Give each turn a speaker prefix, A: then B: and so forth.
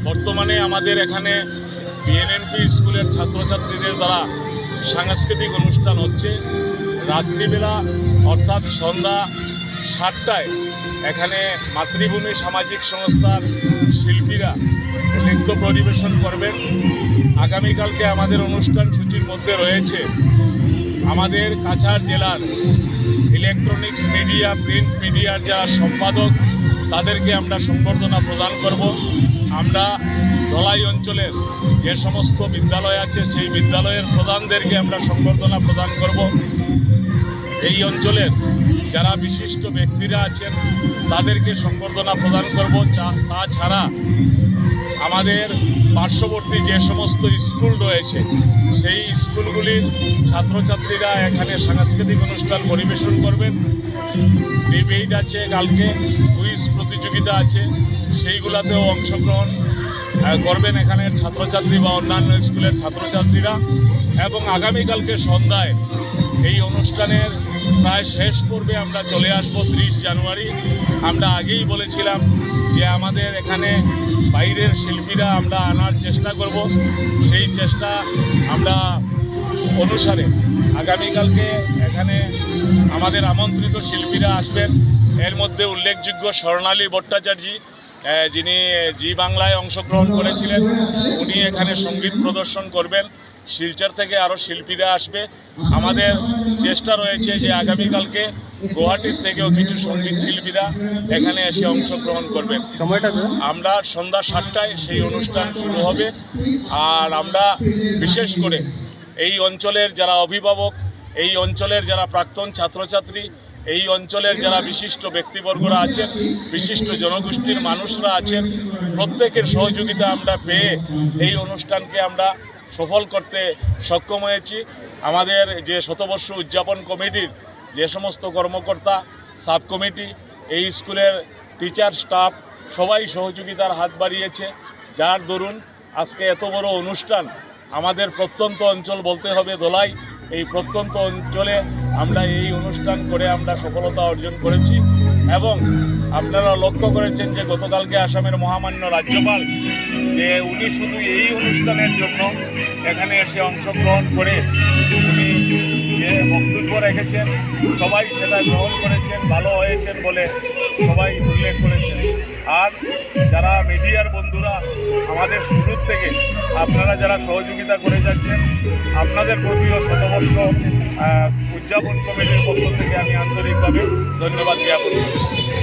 A: বর্তমানে আমাদের এখানে বিএনএনপি স্কুলের ছাত্রছাত্রীদের দ্বারা সাংস্কৃতিক অনুষ্ঠান হচ্ছে। রাত্রিবেলা অর্থাৎ সন্ধ্যা 7টায় এখানে মাতৃভূমি সামাজিক সংস্থার শিল্পীরা নৃত্য পরিবেশন করবেন। আগামীকালকে আমাদের অনুষ্ঠান সূচির মধ্যে রয়েছে আমাদের কাছাড় জেলার ইলেকট্রনিক্স মিডিয়া, প্রিন্ট মিডিয়ার যারা সম্পাদক তাদেরকে আমরা সংবর্ধনা প্রদান করব। আমরা ধলাই অঞ্চলের যে সমস্ত বিদ্যালয় আছে সেই বিদ্যালয়ের প্রধানদেরকে আমরা সংবর্ধনা প্রদান করব। এই অঞ্চলের যারা বিশিষ্ট ব্যক্তিরা আছেন তাদেরকে সংবর্ধনা প্রদান করব। তাছাড়া আমাদের পার্শ্ববর্তী যে সমস্ত স্কুল রয়েছে সেই স্কুলগুলির ছাত্রছাত্রীরা এখানে সাংস্কৃতিক অনুষ্ঠান পরিবেশন করবেন। ডিবেট আছে, কালকে কুইজ প্রতিযোগিতা আছে, সেইগুলোতেও অংশগ্রহণ করবেন এখানের ছাত্রছাত্রী বা অন্যান্য স্কুলের ছাত্রছাত্রীরা। এবং আগামীকালকে সন্ধ্যায় এই অনুষ্ঠানের প্রায় শেষ পর্বে আমরা চলে আসব 30 জানুয়ারি। আমরা আগেই বলেছিলাম যে আমাদের এখানে বাইরের শিল্পীরা আমরা আনার চেষ্টা করব। সেই চেষ্টা আমরা অনুসারে আগামীকালকে এখানে আমাদের আমন্ত্রিত শিল্পীরা আসবেন। এর মধ্যে উল্লেখযোগ্য স্বর্ণালী ভট্টাচার্য, যিনি জি বাংলায় অংশগ্রহণ করেছিলেন, উনি এখানে সঙ্গীত প্রদর্শন করবেন। শিলচর থেকে আরও শিল্পীরা আসবে। আমাদের চেষ্টা রয়েছে যে আগামীকালকে গুয়াহাটির থেকেও কিছু সঙ্গীত শিল্পীরা এখানে এসে অংশগ্রহণ করবেন। সময়টা আমরা সন্ধ্যা 7টায় সেই অনুষ্ঠান শুরু হবে। আর আমরা বিশেষ করে এই অঞ্চলের যারা অভিভাবক, এই অঞ্চলের যারা প্রাক্তন ছাত্রছাত্রী, এই অঞ্চলের যারা বিশিষ্ট ব্যক্তিবর্গরা আছেন, বিশিষ্ট জনগোষ্ঠীর মানুষরা আছেন, প্রত্যেকের সহযোগিতা আমরা পেয়ে এই অনুষ্ঠানকে আমরা সফল করতে সক্ষম হয়েছি। আমাদের যে শতবর্ষ উদযাপন কমিটির যে সমস্ত কর্মকর্তা, সাব কমিটি, এই স্কুলের টিচার, স্টাফ সবাই সহযোগিতার হাত বাড়িয়েছে, যার দরুন আজকে এত বড় অনুষ্ঠান। আমাদের প্রত্যন্ত অঞ্চল বলতে হবে ধলাই, এই প্রত্যন্ত অঞ্চলে আমরা এই অনুষ্ঠান করে আমরা সফলতা অর্জন করেছি। এবং আপনারা লক্ষ্য করেছেন যে গতকালকে আসামের মহামান্য রাজ্যপাল যে উনি শুধু এই অনুষ্ঠানের জন্য এখানে এসে অংশগ্রহণ করে উনি যে বক্তব্য রেখেছেন সবাই সেটা গ্রহণ করেছেন, ভালো হয়েছেন বলে সবাই উল্লেখ করেছেন। আর যারা মিডিয়ার বন্ধুরা আমাদের শুরুর থেকে আপনারা যারা সহযোগিতা করে যাচ্ছেন, আপনাদের প্রতিও শতবর্ষ উদযাপন কমিটির পক্ষ থেকে আমি আন্তরিকভাবে ধন্যবাদ জ্ঞাপন করছি।